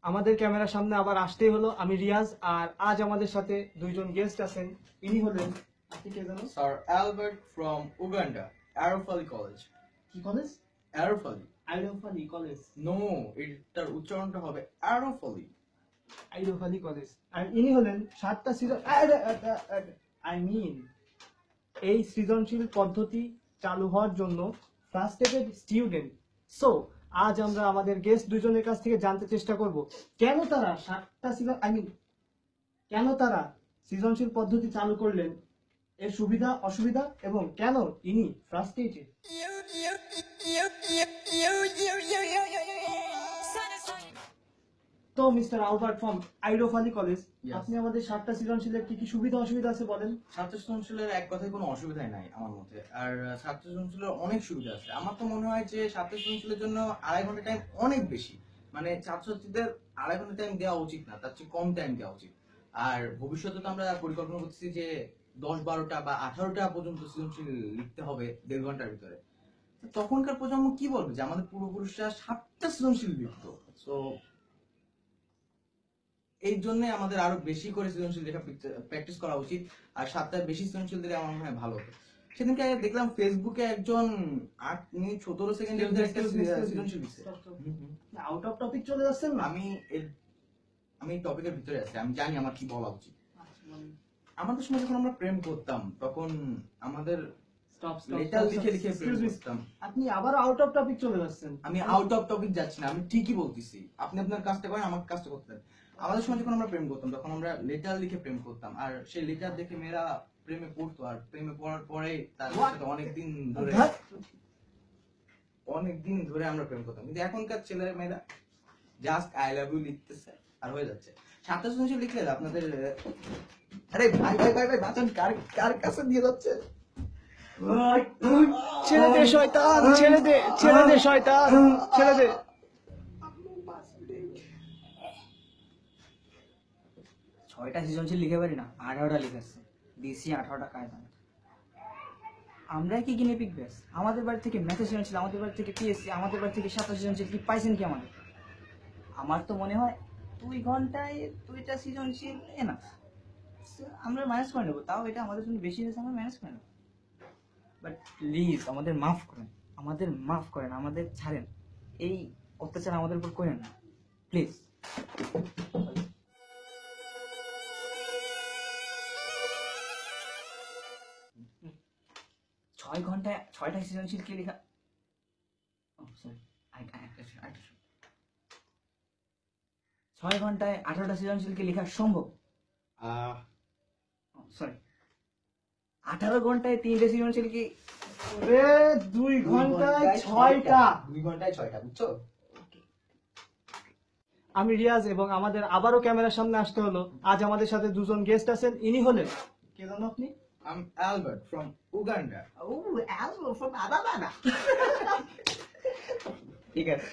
আমাদের ক্যামেরার সামনে আবার আসতেই হলো। আমি রিয়াজ, আর আজ আমাদের সাথে দুইজন গেস্ট আছেন। ইনি হলেন, আপনি কে জানো? Sir Albert from Uganda, Arafali College. কি কলেজ? Arafali. আইডোফালি কলেজ। No, এটার উচ্চারণটা হবে Arafali. আইডোফালি কলেজ। আর ইনি হলেন 7টা সিজন এই সৃজনশীল পদ্ধতি চালু হওয়ার জন্য ফ্রাস্ট্রেটেড স্টুডেন্ট। সো আজ আমরা আমাদের গেস্ট দুজনের কাছ থেকে জানতে চেষ্টা করব কেন তারা 7টা কেন তারা সৃজনশীল পদ্ধতি চালু করলেন, এর সুবিধা অসুবিধা, এবং কেন ইনি ফ্রাস্ট্রেটেড। তো মিস্টার আলবার্ট ফ্রম আইডোফালি কলেজ, Yes. আপনি আমাদের 7টা সৃজনশীলের কি কি সুবিধা অসুবিধা আছে বলেন। ছাত্র সৃজনশীলের এক কথায় কোনো অসুবিধাই নাই আমার মতে। আর ছাত্র সৃজনশীলের অনেক সুবিধা আছে। আমার তো মনে হয় যে ছাত্র সৃজনশীলের জন্য 2.5 ঘন্টা টাইম অনেক বেশি। মানে ছাত্রছাত্রীদের 2.5 ঘন্টা টাইম দেওয়া উচিত না, তার চেয়ে কম টাইম দেওয়া উচিত। আর ভবিষ্যতে তো আমরা পরিকল্পনা করতেছি যে 10-12টা বা 18টা পর্যন্ত সৃজনশীল লিখতে হবে 1.5 ঘন্টার ভিতরে। তো তখনকার প্রজন্ম কি বলবে যে আমাদের পূর্বপুরুষরা 7টা সৃজনশীল লিখতো। সো এই জন্য আমাদের আরো বেশি করে সৃজনশীল লেখা প্র্যাকটিস করা উচিত। আর 7টার বেশি সৃজনশীল দিলে আমার মনে হয় ভালো হতো। সেদিনকে দেখলাম ফেসবুকে একজন 8 মিনিট 17 সেকেন্ডের ভিতরে একটা সৃজনশীল লিখছে। আউট অফ টপিক চলে যাচ্ছেন না? আমি টপিকের ভিতরে আছি, আমি জানি আমার কি বলা উচিত। আমাদের সময় যখন আমরা প্রেম করতাম তখন আমাদের লেটার লিখে লিখে প্রেম করতাম। আপনি আবার আউট অফ টপিক চলে যাচ্ছেন। আমি আউট অফ টপিক যাচ্ছি না, আমি ঠিকই বলতেছি। আপনি আপনার কাজটা করেন, আমার কাজটা করতে দেন। আমাদের সময় যখন আমরা প্রেম করতাম তখন আমরা লেটার লিখে প্রেম করতাম, আর সেই লেটার দেখে মেয়েরা প্রেমে পড়তো, আর প্রেমে পড়ার পরে তার সাথে অনেকদিন ধরে আমরা প্রেম করতাম। কিন্তু এখনকার ছেলেরা মেয়েরা জাস্ট আই লাভ ইউ লিখতেছে আর হয়ে যাচ্ছে। 7টা সৃজনশীল লিখলে আপনাদের আরে ভাই ভাই ভাই ভাই বাঁচান, কার কাছে দিয়ে যাচ্ছে? ছেড়ে দে শয়তান, ছেড়ে দে শয়তান, ছেড়ে দে। 6টা সৃজনশীল লিখে পারি না, 18টা লিখেছে দিছি, 18টা কায়দা। আমরা কি কিনে পিক ব্যাস? আমাদের বাড়ি থেকে ম্যাথে সৃজনশীল, আমাদের বাড়ি থেকে পিএসসি, আমাদের বাড়ি থেকে 7টা সৃজনশীল কি পাইছেন কি আমাদের? আমার তো মনে হয় 2 ঘন্টায় 2টা সৃজনশীল এনাফ। আমরা ম্যানেজ করে নেবো, তাও এটা আমাদের জন্য বেশি হয়েছে, আমরা ম্যানেজ করে নেবো। বাট প্লিজ আমাদের মাফ করেন, আমাদের ছাড়েন, এই অত্যাচার আমাদের উপর করেন না প্লিজ। 6 ঘন্টায় 6টা সৃজনশীল কি লেখা? 6 ঘন্টায় 18টা সৃজনশীল কি লেখা সম্ভব? সরি, 18 ঘন্টায় 3টে সৃজনশীল কি? 2 ঘন্টায় 6টা। 2 ঘন্টায় 6টা, বুঝছো? আমি রিয়াজ, এবং আমাদের আবারও ক্যামেরার সামনে আসতে হলো। আজ আমাদের সাথে দুজন গেস্ট আছেন। ইনি হলেন, কে জানো আপনি? I'm Albert from Uganda. ও, অ্যালবার্ট ফ্রম আদাবাদা। ঠিক আছে।